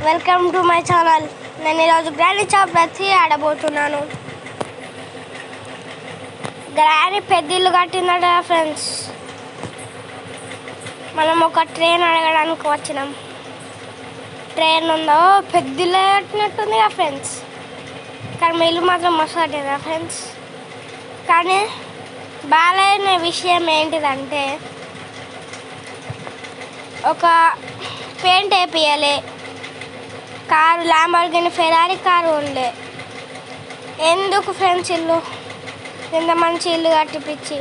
Welcome to my channel. నేను ఈరోజు granny chop వచ్చి ఆడబోతున్నాను. గ్రానీ పెద్ద ఇల్లు కట్టిందట ఫ్రెండ్స్. మనం ఒక ట్రైన్ అడగడానికి వచ్చినాం. ట్రైన్ ఉందో పెద్ద ఇల్లు కట్టినట్టుంది కదా ఫ్రెండ్స్. కానీ మీ ఇల్లు మాత్రం మస్తు కట్టిందా ఫ్రెండ్స్. కానీ బాగాలేని విషయం ఏంటిదంటే ఒక పెయింట్ వేపియాలి. కారు ల్యాంబోర్గిని ఫెరారీ కారు ఉండే. ఎందుకు ఫ్రెండ్స్ ఇల్లు ఇంత మంచి ఇల్లు కట్టిపిచ్చి?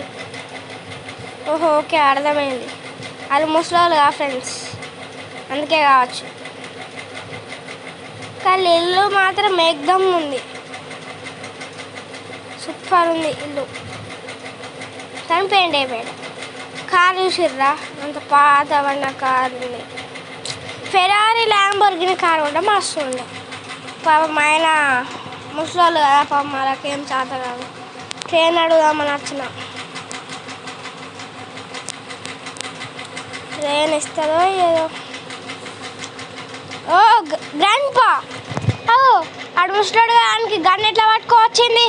ఓహో ఓకే అర్థమైంది, అది ముసలోళ్ళుగా ఫ్రెండ్స్, అందుకే కావచ్చు. కానీ ఇల్లు మాత్రం ఏకదమ్ ఉంది, సూపర్ ఉంది ఇల్లు. కానీ పెయింట్ అయిపోయాడు. కారు చూసిర్రా, అంత పాతవన్న కారు ఉంది. ఫెరారీ ల్యాంబోర్గిని కారు కూడా మస్తు ఉండే. పాపం ఆయన ముసలోళ్ళు కదా, పాపం వాళ్ళకేం చేత కాదు. ట్రైన్ అడుగుదామని వచ్చిన. ట్రైన్ ఇస్తుందో ఏదో. ఓ గ్రాండ్ పా, ఓ ఆడు ముసలోడు ఆయనకి గన్ ఎట్లా పట్టుకోవచ్చింది?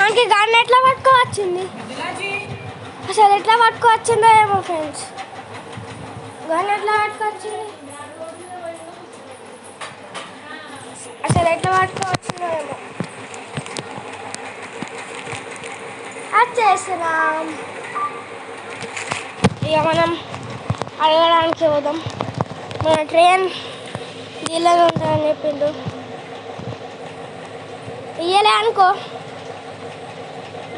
ఆయనకి గన్ ఎట్లా పట్టుకోవచ్చింది? అసలు ఎట్లా పట్టుకోవచ్చిందో ఏమో ఫ్రెండ్స్. గన్ ఎట్లా పట్టుకొచ్చింది? అసలు ఎట్లా పట్టుకోవచ్చిందో ఏమో. వచ్చేస్తున్నాం. ఇక మనం అడగడానికి పోదాం. మన ట్రైన్ నీళ్ళలో ఉంటుందని చెప్పిండు. ఇయ్యలే అనుకో,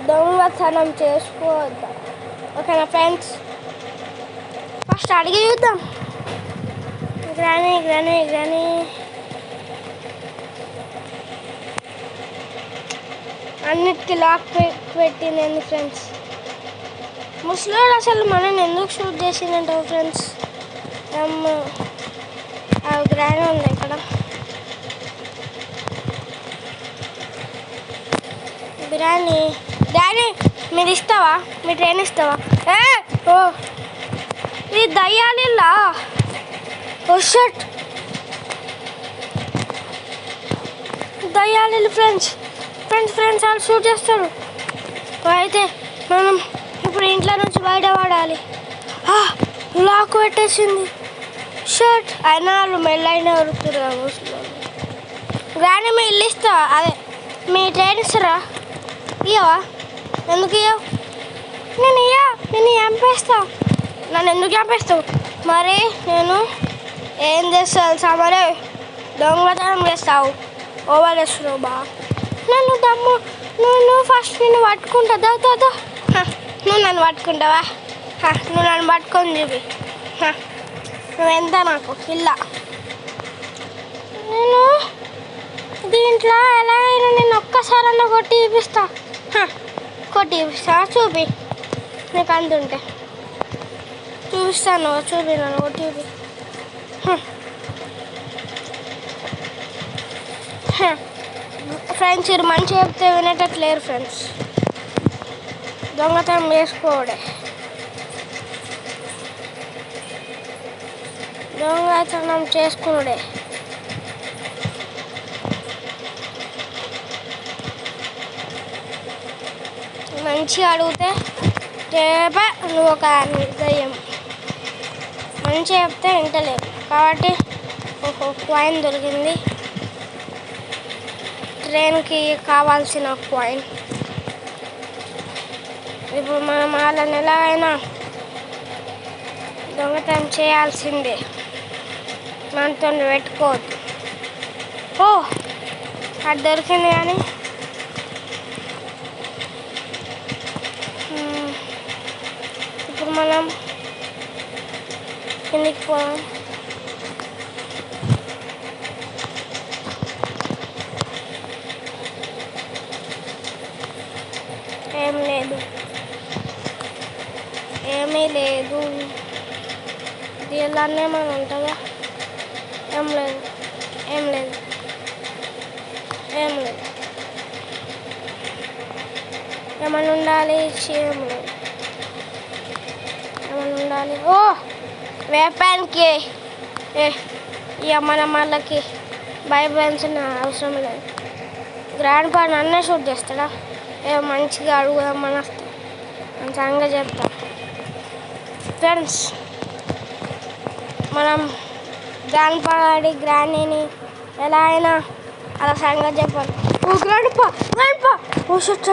దొంగతనం చేసుకోవద్దా. ఓకేనా ఫ్రెండ్స్? ఫస్ట్ అడిగి చూద్దాం. గ్రానీ గ్రానీ గ్రానీ అన్నిటికీ లాక్ పెట్టింది ఫ్రెండ్స్. ముసలోడు అసలు మనల్ని ఎందుకు షూట్ చేసిందంటావు ఫ్రెండ్స్? గ్రానీ ఉంది ఇక్కడ. గ్రానీ గ్రానీ మీరు ఇస్తావా? మీ ట్రైన్ ఇస్తావా? ఓ ఇది దయ్యాలిల్లా. ఓ షట్, దయ్యాలి ఫ్రెండ్స్. వాళ్ళు షూట్ చేస్తారు. అయితే మనం ఇప్పుడు ఇంట్లో నుంచి బయట పడాలి. లాక్ పెట్టేసింది. షట్, అయినా వాళ్ళు మెల్లైనా ఉరుకుతారు కదా ముసలోళ్ళు. గ్రానీ మీ ఇల్లు ఇస్తావా? అదే మీ ట్రైన్ ఇస్తారా? ఇయ్యవా? ఎందుకు ఇయ్యవు? నేను చంపేస్తా. నన్ను ఎందుకు చంపేస్తావు? మరి నేను ఏం చేస్తాను సామరే? దొంగతనం చేస్తావు, ఓవర్ చేస్తున్నావు బా. నువ్వు ఫస్ట్ నిన్ను పట్టుకుంటా. దా నువ్వు నన్ను పట్టుకుంటావా? నువ్వు నన్ను పట్టుకొని చూపి. నువ్వెంత నాకు ఇల్ల. నేను దీంట్లో ఎలా అయినా నేను ఒక్కసారన్నా కొట్టి చూపిస్తా. చూపి, నీకు అందుంటే చూపిస్తాను. చూపి, నన్ను కొట్టి చూపి. ఫ్రెండ్స్ ఇది మంచిగా చెప్తే వినేటట్లేరు ఫ్రెండ్స్. దొంగతనం చేసుకోవడే, దొంగతనం చేసుకున్నాడే. మంచిగా అడిగితే రేపే నువ్వు ఒక దయ్యం. మంచిగా చెప్తే వింటలేవు కాబట్టి ఒక కాయిన్ దొరికింది. ట్రైన్కి కావాల్సిన కాయిన్. ఇప్పుడు మనం వాళ్ళని ఎలాగైనా దొంగతనం చేయాల్సిందే. మనతో పెట్టుకోవద్దు. ఓ అది దొరికింది. కానీ ఇప్పుడు మనం కిందికి పోదాం. ఏమీ లేదు. దీనిలోనే మనం ఉంటుందా? ఏం లేదు. ఏమన్నా ఉండాలి? ఏం లేదు. ఏమన్నా ఉండాలి? ఓ వేపానికి ఇక మనం వాళ్ళకి భయపడాల్సిన అవసరం లేదు. గ్రాండ్ పా నన్నే షూట్ చేస్తాడా? మంచిగా అడుగుదామని వస్తే మంచిగా చెప్తా. ఫ్రెండ్స్, మనం గ్రాండ్ పా ఆడి గ్రాండీని ఎలా అయినా అలా సంగతి చెప్పాలి. గ్రాండ్ పా ఓ షట్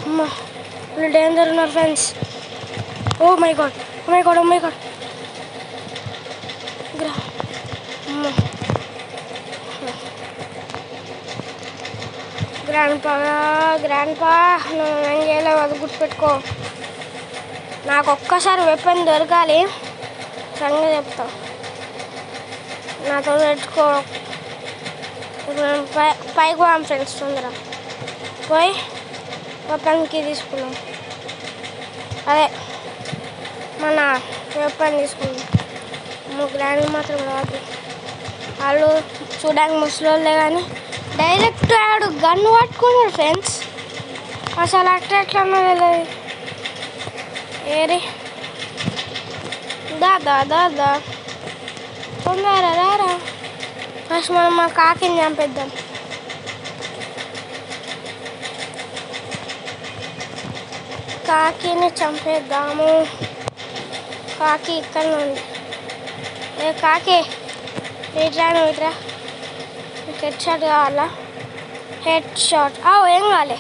అమ్మా, వీళ్ళు డేంజర్ ఉన్నారు friends. Oh my god grandpa నువ్వు ఏం చేయలేవు, అది గుర్తుపెట్టుకో. నాకు ఒక్కసారి వెపన్ దొరకాలి, సంగతి చెప్తా. నాతో పెట్టుకో. పైకి పోయాం ఫ్రెండ్స్, తొందర పోయి వెపన్కి తీసుకున్నాం. అదే మన వెపన్ తీసుకున్నాం. గ్రాండ్ మాత్రం రాదు. వాళ్ళు చూడడానికి ముసలోళ్ళే కానీ డైరెక్ట్ ఆడు గన్ను పట్టుకున్నాడు ఫ్రెండ్స్. అసలు ఎట్లా తెలియదు. ఏరి దా తొందర రారా. ఫస్ట్ మనం మా కాకిని చంపేద్దాం. కాకిని చంపేద్దాము. కాకి ఇక్కడ ఉంది. కాకి ఇట్రా, హెడ్ షాట్ కావాలా? హెడ్ షాట్ ఏం కావాలి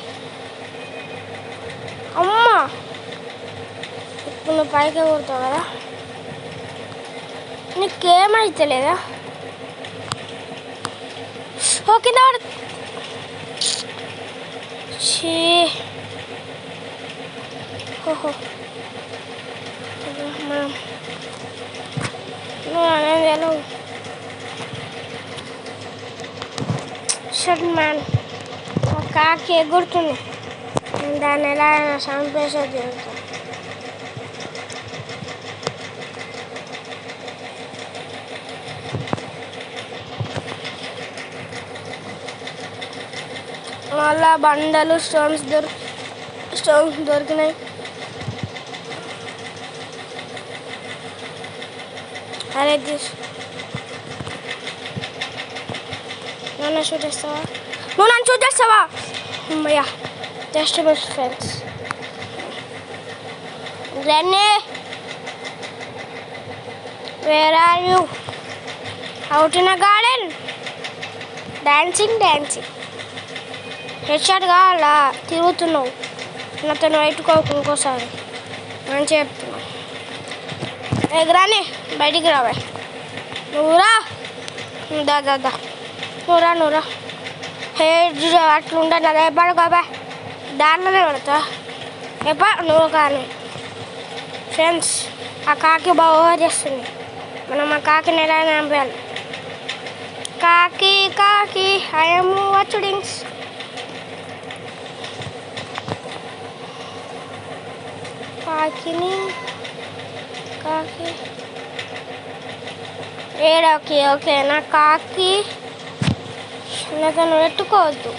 అమ్మా. ఇప్పుడు నువ్వు పైకి కొడతావు కదా, నీకేమైతే లేదా? ఓకే ఓహో, నువ్వు అనేది ఎలా షట్ మ్యాన్. కాకి ఎగురుతుంది, దాన్ని ఎలా చంపేసేది జరుగుతుంది. మళ్ళా బండలు స్టోన్స్ దొరికినాయి. అరే నన్ను షూట్ చేస్తావా? నువ్వు నన్ను షూట్ చేస్తావా? అమ్మయ్యా, just miss friends. Granny, where are you? Out in a garden? Dancing. Head shot కావాలా? తిరుగుతున్నావు, నాతో పెట్టుకోకు ఇంకోసారి అని చెప్తున్నా. గ్రాని బయటికి రావా? నువ్వురా, నువ్వురా. హెడ్ అట్లుంటా నా రేపాడు కాబా, దాంట్లోనే పడతా ఎప్పా నువ్వు కానీ. ఫ్రెండ్స్, ఆ కాకి బాగా చేస్తుంది. మనం ఆ కాకిని ఎలా చంపేయాలి? కాకి ఐఎమ్ వాచింగ్స్. కాకి ఏడోకి ఓకేనా? కాకి నాతో పెట్టుకోవద్దు.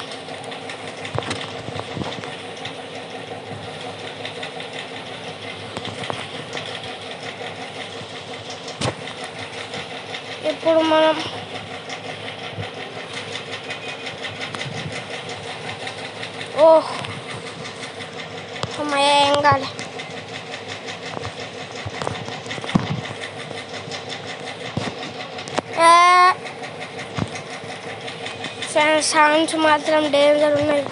ఇప్పుడు మనం అమ్మాయి ఏం కాదు. సౌండ్స్ మాత్రం డేంజర్ ఉన్నాయి.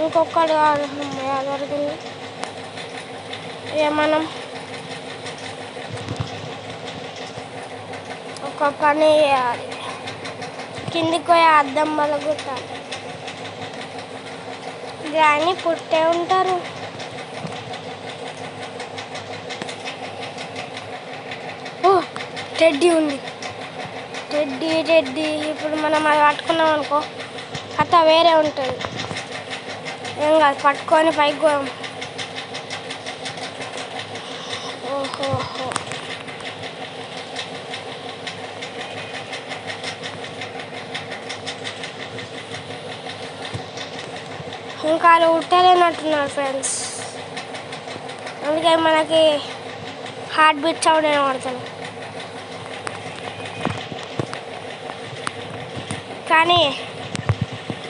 ఇంకొకటి దొరికింది. మనం ఒక పని చేయాలి, కిందికి పోయి అద్దం పలగొట్టాలి. గ్రాని పుట్టే ఉంటారు. టెడ్డీ ఉంది. టెడ్డీ ఇప్పుడు మనం అది పట్టుకున్నాం అనుకో, కథ వేరే ఉంటుంది. ఏం కాదు, పట్టుకొని పైకి పోయాం. ఓహో, ఇంకా వాళ్ళు ఉట్టలేనట్టున్నారు ఫ్రెండ్స్. అందుకే మనకి హార్ట్ బీట్ సౌండ్ వినబడుతుంది. కానీ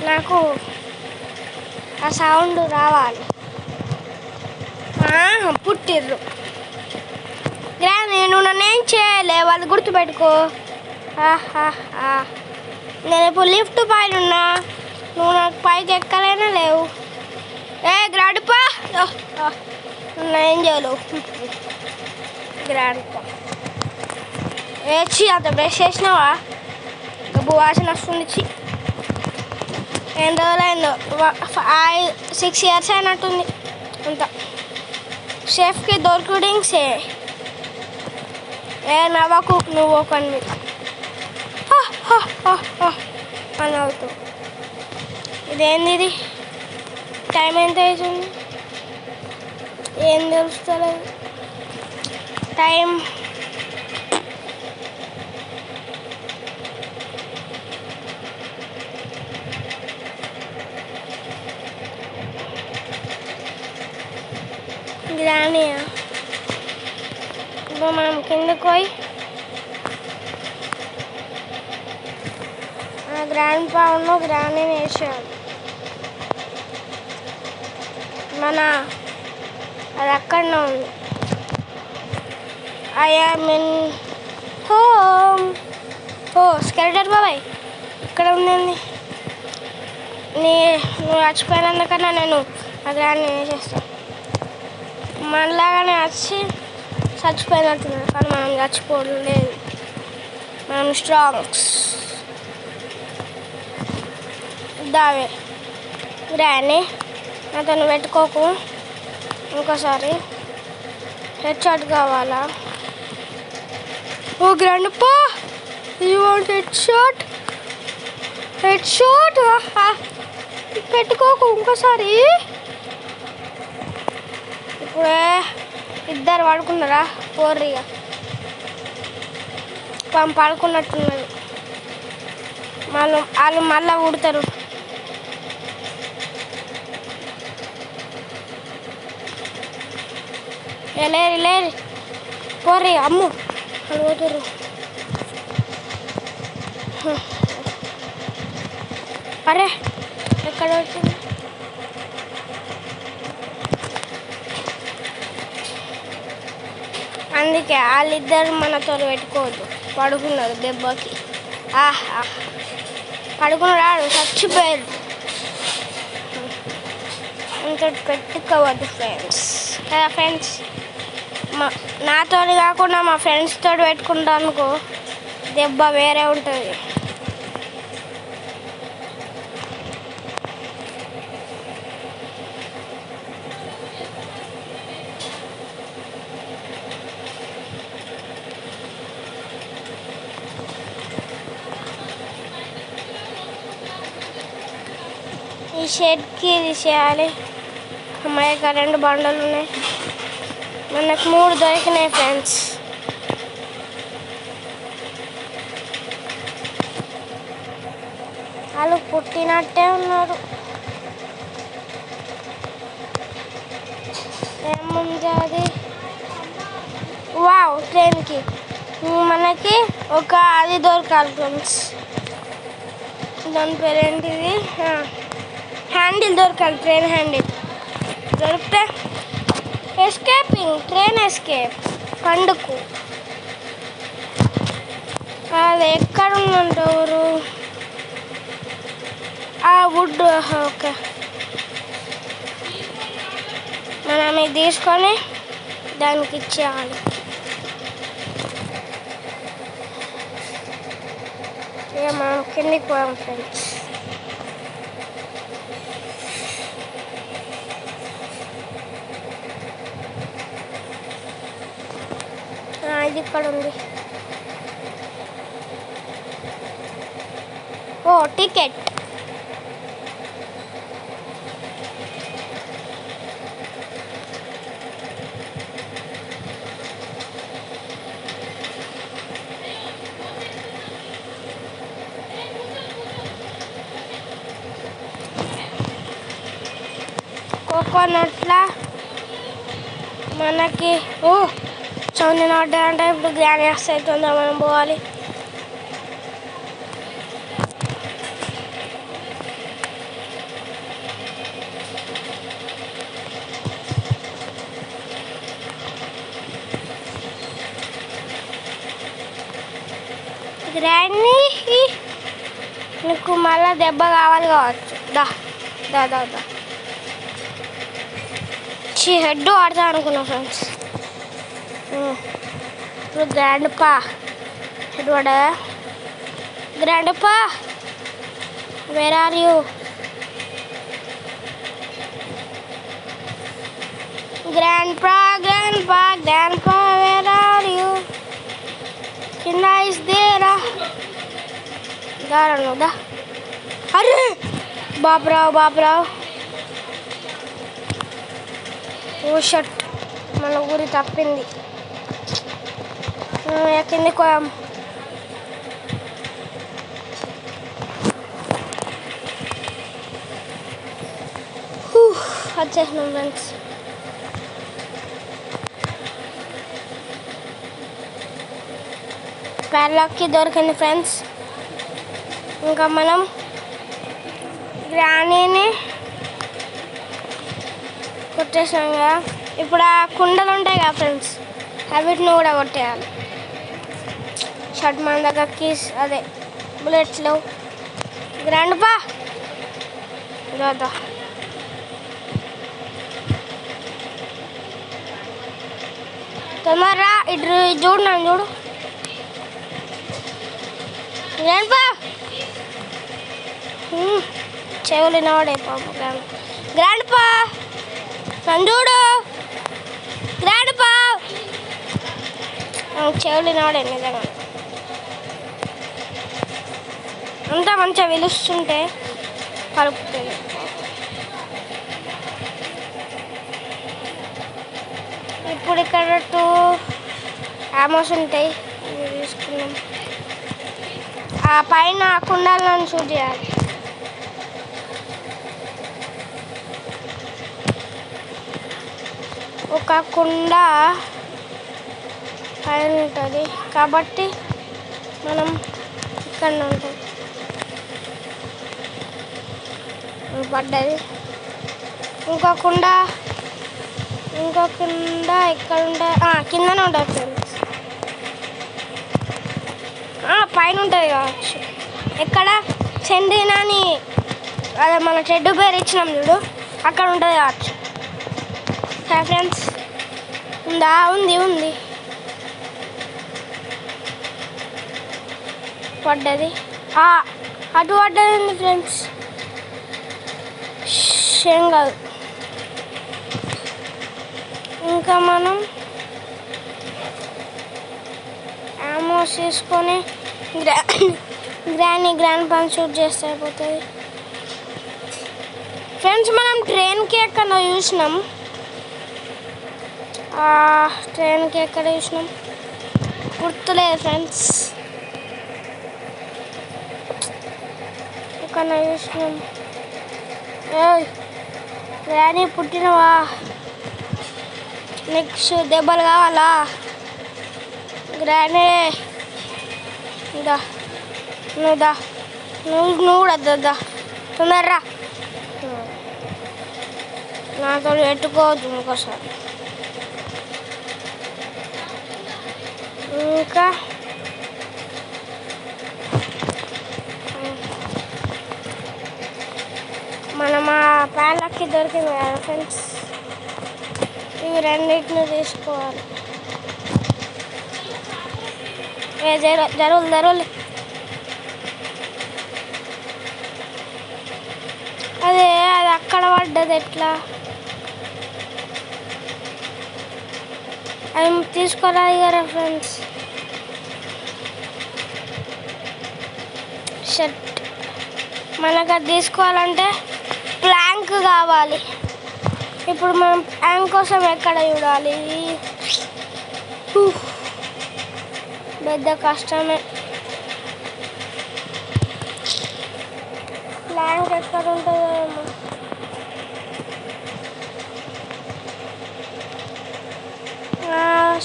నాకు ఆ సౌండ్ రావాలి. పుట్టిర్రు నేను నన్నేం చేయలే, వాళ్ళు గుర్తుపెట్టుకో. నేను ఇప్పుడు లిఫ్ట్ పైన ఉన్నా, నువ్వు నాకు పైకి ఎక్కలేనా లేవు. గ్రాండ్పా ఏం చేయలేవు. గ్రాండ్పా అంత బ్రష్ చేసినావా? గబ్బు వాసన వస్తుంది. ఎన్ని రోజులైందో, 6 years అయినట్టుంది. అంత షెఫ్కి దొరుకుడింగ్సే. నవ్వకు నువ్వు ఒకని అని అవుతావు. ఇదేంది ఇది? టైం ఎంత అవుతుంది? ఏం తెలుస్తలేదు టైం. గ్రానీయా ఇప్పుడు మనం కిందకు పోయి గ్రాండ్ పావును గ్రానీని వేసాడు. మన అది అక్కడనే ఉంది. I am in home. స్కెల్టర్ బాబాయ్ ఇక్కడ ఉందండి. నువ్వు చచ్చిపోయినందుకన్నా నేను ఆ గ్రాండ్ని వేసేస్తాను. మనలాగానే వచ్చి చచ్చిపోయినట్టున్నాడు, కానీ మనం చచ్చిపోలేదు. మనం స్ట్రాంగ్స్. దావే గ్రాని అతను పెట్టుకోకు. ఇంకోసారి హెడ్ షాట్ కావాలా? Grandpa you want head shot? పెట్టుకోకు ఇంకోసారి. ఇప్పుడే ఇద్దరు పడుకున్నారా? పోర్రిగా పడుకున్నట్టున్నారు. వాళ్ళు మళ్ళీ ఉడతారు. లేరు పోర్రి అమ్ము వాళ్ళు పోతుర్రు. అరే ఎక్కడ వచ్చింది? అందుకే వాళ్ళిద్దరు మనతో పెట్టుకోవద్దు. పడుకున్నారు దెబ్బకి. పడుకున్నాడు, చచ్చిపోయారు. ఇంత పెట్టుకోవద్దు ఫ్రెండ్స్. కదా ఫ్రెండ్స్, నాతో కాకుండా మా ఫ్రెండ్స్తో పెట్టుకుంటా అనుకో, దెబ్బ వేరే ఉంటుంది. ఈ షెడ్కి తీసేయాలి. అమ్మాయి 2 బండలు ఉన్నాయి, మనకు 3 దొరికినాయి ఫ్రెండ్స్. వాళ్ళు పుట్టినట్టే ఉన్నారు. ఏముంది అది? వావ్, ట్రైన్కి మనకి ఒక అది దొరకాలి ఫ్రెండ్స్. దాని పేరేంటిది? హ్యాండిల్ దొరకాలి. ట్రైన్ హ్యాండిల్ దొరికితే ట్రైన్ ఎస్కేప్ పండుకు. అది ఎక్కడుందంటారు? వుడ్. ఓకే, మనం ఇది తీసుకొని దానికి ఇచ్చేయాలి. ఇక మనం కిందికి పోయాం ఫ్రెండ్స్. ఇది ఇక్కడ ఉంది. టికెట్. కోకోనట్ల మనకి సౌండ్ అంటే ఇప్పుడు గ్రాని వస్తాయి, తొందర మనం పోవాలి. గ్రాని నీకు మళ్ళా దెబ్బ కావాలి కావచ్చు. దా దా దా దా హెడ్ ఆడతా అనుకున్నా ఫ్రెండ్స్. ఇప్పుడు గ్రాండ్ పా హెడ్ పడా. గ్రాండ్ పా వేర్ ఆర్ యూ? గ్రాండ్ పా వేర్ ఆర్ యూ? కింద ఇస్ దేరా? దారా దా. అరే బాపురావు ఓ షట్, మన ఊరి తప్పింది. కింది కోయం. వచ్చేసినాం ఫ్రెండ్స్. ప్యాడ్లాక్కి దొరికింది ఫ్రెండ్స్. ఇంకా మనం గ్రానీని కొట్టేసాం కదా. ఇప్పుడు ఆ కుండలు ఉంటాయి కదా ఫ్రెండ్స్, వీటిని కూడా కొట్టేయాలి. షర్ట్ మన దగ్గర కీస్ అదే బుల్లెట్స్లో. గ్రాండ్ పా దాదా. తొందరరా ఇటు చూడు, నన్ను చూడు. గ్రాండ్ పా చెవులు వినవాడే పాప. గ్రాండ్ పా నన్ను చూడు. గ్రాండ్ పా చెవులు వినవాడే నిజంగా. అంతా మంచిగా పిలుస్తుంటే కలుపుతుంది. ఇప్పుడు ఇక్కడ 2 ఆమోస్ ఉంటాయి, తీసుకున్నాం. ఆ పైన కుండాలను షూట్ చేయాలి. ఒక కుండ పైన ఉంటుంది కాబట్టి మనం ఇక్కడ ఉంటుంది పడ్డది. ఇంకో కుండ ఇక్కడ ఉంటుంది, కిందనే ఉంటుంది ఫ్రెండ్స్. పైన ఉంటుంది కావచ్చు. ఎక్కడ సెండినాని అదే మన చెడ్డు పేరు ఇచ్చినాం చూడు, అక్కడ ఉంటుంది కావచ్చు. సరే ఫ్రెండ్స్, ఉంది పడ్డది. అటు పడ్డది ఫ్రెండ్స్, ఏం కాదు. ఇంకా మనం ఆమోస్ తీసుకొని గ్రాండ్ పని షూట్ చేస్తే అయిపోతుంది ఫ్రెండ్స్. మనం ట్రైన్కి ఎక్కడ చూసినాం, ట్రైన్కి ఎక్కడ చూసినాం గుర్తులేదు ఫ్రెండ్స్. ఎక్కడ చూసినాం. గ్రాని పుట్టినవా? నెక్స్ట్ దెబ్బలు కావాలా? గ్రాని దా, నువ్వు కూడా దా, తొందరరా. నాతో ఎట్టుకోవద్దు ఇంకోసారి. ఇంకా మనం ఆ ప్యాడ్లాక్కి దొరికింది కదా ఫ్రెండ్స్, ఇవి రెండింటిని తీసుకోవాలి. జరువులు అది అక్కడ పడ్డది. ఎట్లా అది తీసుకోరాదు కదా ఫ్రెండ్స్. షర్ట్ మనకు అది తీసుకోవాలంటే ప్లాంక్ కావాలి. ఇప్పుడు మనం ప్లాంక్ కోసం ఎక్కడ చూడాలి? పెద్ద కష్టమే. ప్లాంక్ ఎక్కడ ఉంటుందో ఏమో.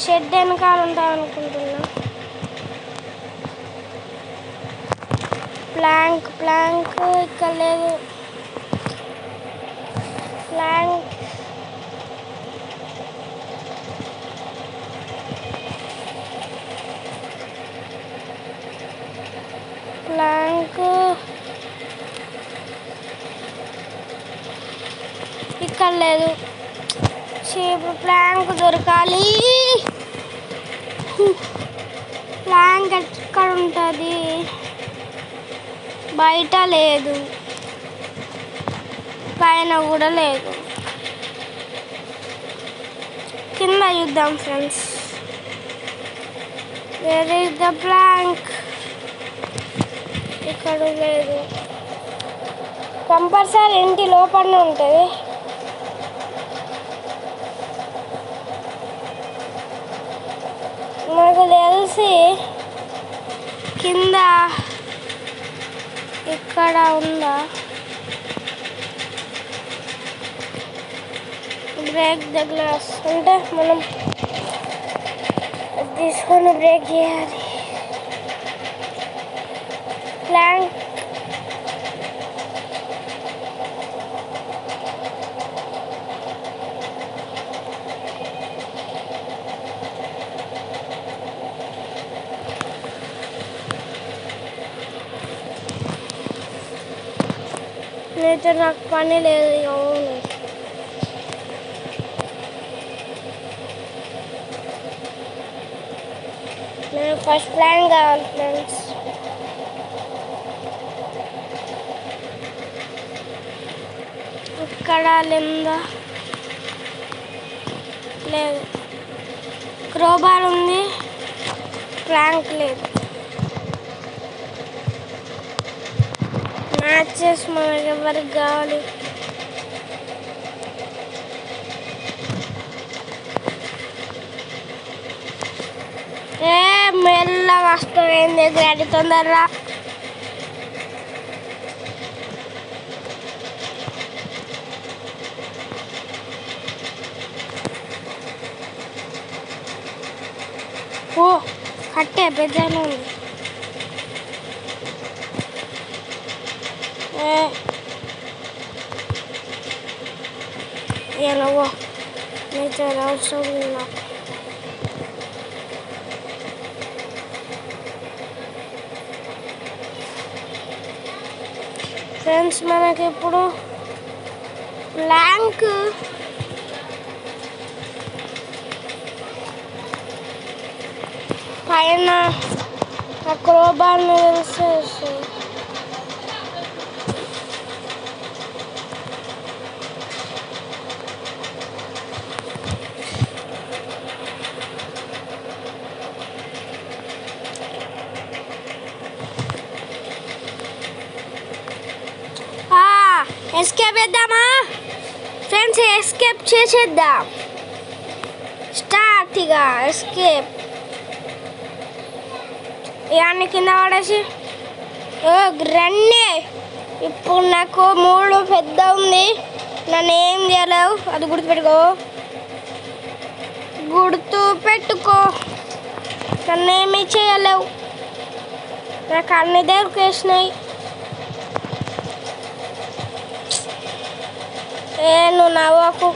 షెడ్ వెనకాల ఉంటాయి అనుకుంటున్నా. ప్లాంక్ ఇక్కడ లేదు. ప్లాంక్ ఇక్కడ లేదు. ఇప్పుడు ప్లాంక్ దొరకాలి. ప్లాంక్ ఎక్కడ ఉంటుంది? బయట లేదు, పైన కూడా లేదు. కింద చూద్దాం friends. Where is the plank? ఇక్కడ లేదు. కంపల్సరీ ఇంటి లోపలనే ఉంటుంది. నాకు తెలిసి కింద ఇక్కడ ఉందా? బ్రేక్ ద గ్లాస్ అంటే మనం తీసుకొని బ్రేక్ చేయాలి. ప్లాంక్ నేనైతే నాకు పని లేదు. అవును, నేను ఫస్ట్ ప్లాన్ కావాలి ఫ్రెండ్స్. ఇక్కడ లేదా? లేదు. క్రోబార్ ఉంది, ప్లాంక్ లేదు. మ్యాచెస్ మనకి ఎవరికి కావాలి? మెల్లగా వస్తుంది. గ్రాడి తొందరరా. ఓ కట్టే పెద్దనే ఉంది. ఏనవో నీతో అవసరం లేదు. ఫ్రెండ్స్ మనకి ఇప్పుడు ప్లాంక్ పైన క్రోబార్ తెలిసి ఎస్కేప్ చేద్దామా ఫ్రెండ్స్? ఎస్కేప్ చేసేద్దాం. స్టార్ట్ ఇక ఎస్కేప్. ఇవన్నీ కింద పడేసి రండి. ఇప్పుడు నాకు 3 పెద్ద ఉంది. నన్ను ఏం చేయలేవు, అది గుర్తుపెట్టుకో. నన్ను ఏమీ చేయలేవు. నాకు అన్ని దొరికేసినాయి. నువ్వు నవ్వకు.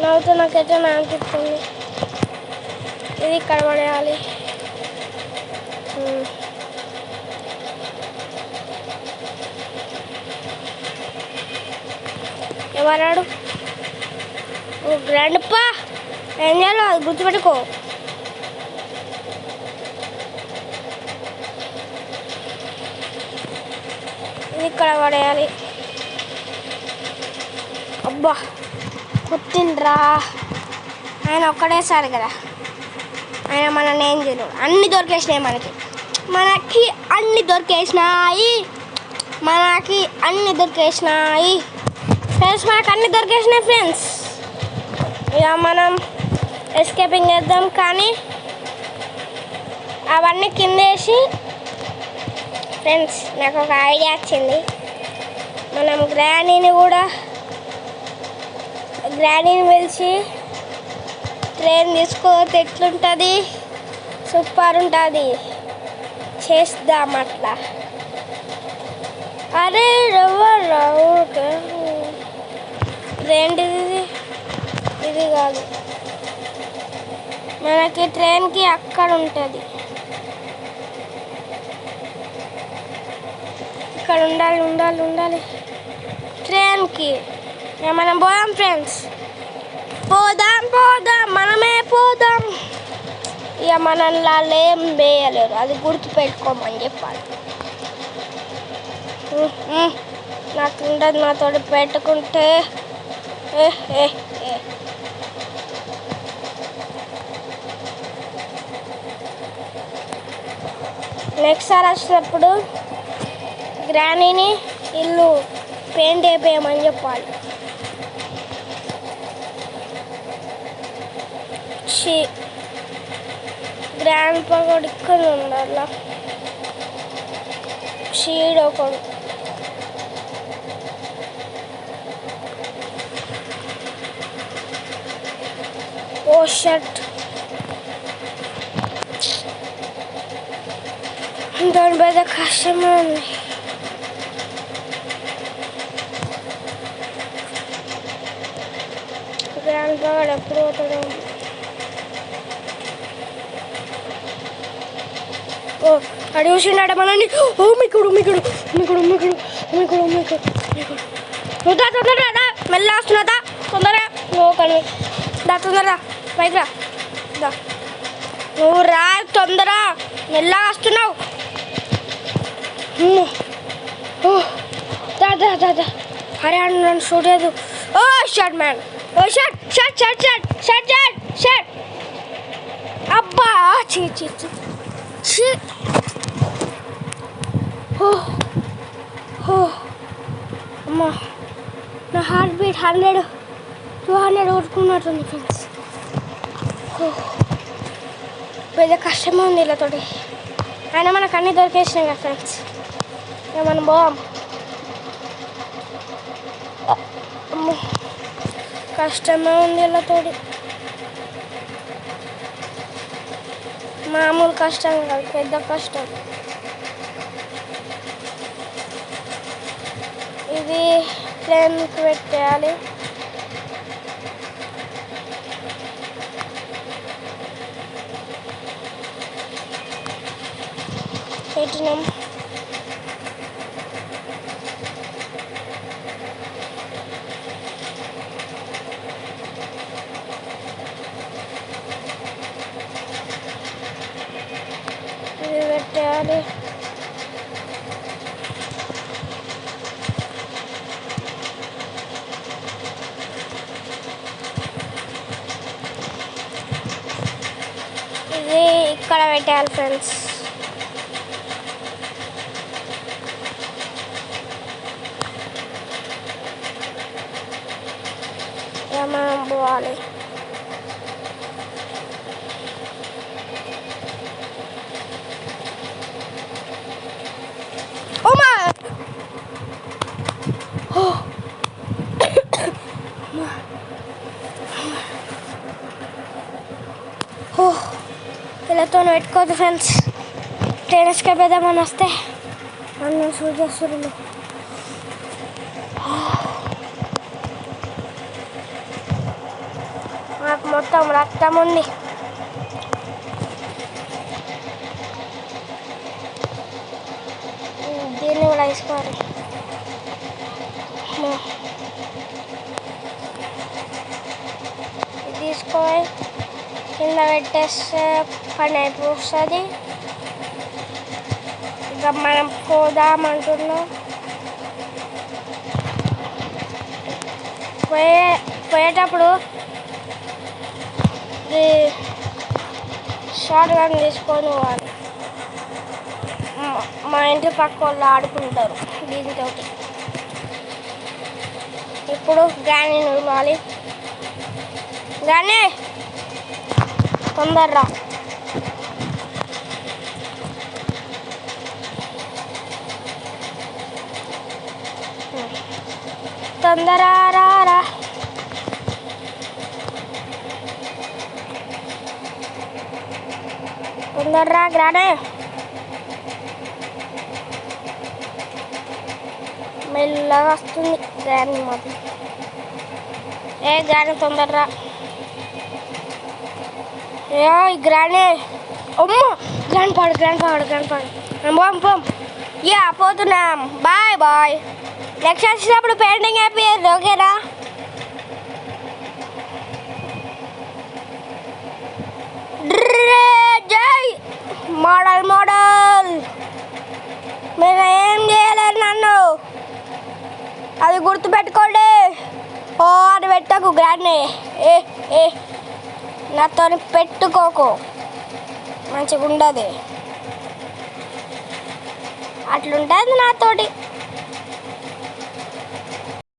నవ్వుతూ నాకైతే అనిపిస్తుంది. ఇది ఇక్కడ పడేయాలి. ఎవరాడు? గ్రాండ్పా ఏం చేయాలో అది గుర్తుపెట్టుకో. ఇది ఇక్కడ పడేయాలి. అబ్బా కుట్టిండ్రా. ఆయన ఒక్కడేసాడు కదా, ఆయన మనల్ని ఏం చేయలేడు. అన్నీ దొరికేసినాయి మనకి అన్నీ దొరికేసినాయి. ఫ్రెండ్స్ మనకు అన్నీ దొరికేసినాయి ఫ్రెండ్స్. ఇక మనం ఎస్కేపింగ్ చేద్దాం. కానీ అవన్నీ కిందేసి ఫ్రెండ్స్ నాకు ఒక ఐడియా వచ్చింది. మనం గ్రానీని పిలిచి ట్రైన్ తీసుకోతే ఎట్లుంటుంది? సూపర్ ఉంటుంది. చేద్దాం అట్లా. అరే ఎవరు ఓకే ఏంటిది? ఇది కాదు, మనకి ట్రైన్కి అక్కడ ఉంటుంది. ఇక్కడ ఉండాలి ఉండాలి ఉండాలి ట్రైన్కి. మనం పోదాం ఫ్రెండ్స్, పోదాం పోదాం, మనమే పోదాం. ఇక మనల్ని వాళ్ళు ఏం వేయలేరు, అది గుర్తుపెట్టుకోమని చెప్పాలి. నాకు ఉండదు, నాతో పెట్టుకుంటే నెక్స్ట్ సారి వచ్చినప్పుడు గ్రానీని ఇల్లు పెయింట్ అయిపోయామని చెప్పాలి. గ్రాండ్ పా కూడా ఇక్కడ ఉండాల. షీడ్ ఒకడు ఓ షర్ట్ దాని పెద్ద కష్టమే ఉంది. గ్రాండ్ పా కూడా ఎప్పుడు పోతాడు? ఓ అడి చూసిండ మనల్ని. ఓ మీకుడు మీకుడు మీకుడు మీకుడు మీకుడు మీకుడు మీకుడు నువ్వుదా తొందరగా మెల్ల వస్తున్నదా? తొందరగా నువ్వు కానీ దా, తొందరగా బయట దా, నువ్వు రా తొందర, మెల్లగా వస్తున్నావు. దా దా దా దా. అరే అని నన్ను చూడలేదు. ఓ షర్ట్ మ్యాన్, ఓ shirt shirt shirt shirt shirt shirt shirt. అబ్బా చీ చీ చీ చీ. అమ్మా, నా హార్ట్ బీట్ 100 200 కొట్టుకున్నట్టుంది ఫ్రెండ్స్. పెద్ద కష్టమే ఉంది వీళ్ళతోటి. అయినా మనకు అన్నీ దొరికేసినాయి కదా ఫ్రెండ్స్. ఇక మనం పోదాం. అమ్మో కష్టమే ఉంది వీళ్ళతోటి, మామూలు కష్టం కాదు, పెద్ద కష్టం. ఇది ట్రైన్కి పెట్టేయాలి. పెట్టినాం. ఇది పెట్టేయాలి. ఇది ఇక్కడ పెట్టేయాలి ఫ్రెండ్స్. మనం పోవాలి. వీళ్ళతో పెట్టుకోవద్దు ఫ్రెండ్స్. ట్రైన్స్కి పెద్దామని వస్తే అన్న షూట్ చేస్తున్నారు. నాకు మొత్తం రక్తం ఉంది. దీన్ని కూడా వేసుకోవాలి. ఇది తీసుకోవాలి, కింద పెట్టేస్తే పని అయిపోతుంది. ఇక మనం పోదామంటున్నాం. పోయేటప్పుడు ఇది షార్ట్ గన్ తీసుకొని పోవాలి. మా ఇంటి పక్క వాళ్ళు ఆడుకుంటారు దీంతో. ఇప్పుడు గాని నూరాలి. గాని తొందరరా, తొందర రా. తొందరరా గ్రానే. మెల్లగా వస్తుంది గ్రాని మాది. ఏ గ్రాని తొందరరా. ఏ గ్రాని. అమ్మ గ్రాండ్ పాడు పోం. యా పోతున్నాం. బాయ్. నెక్స్ట్ వచ్చినప్పుడు పెయింటింగ్ అయిపోయేది. ఓకేనా? జై మోడల్ మీరు ఏం చేయలేరు నన్ను, అది గుర్తుపెట్టుకోండి. ఓ అని పెట్టకు గ్రాండ్. ఏ నాతో పెట్టుకోకు, మంచిగా ఉండదు. అట్లుంటుంది నాతోటి.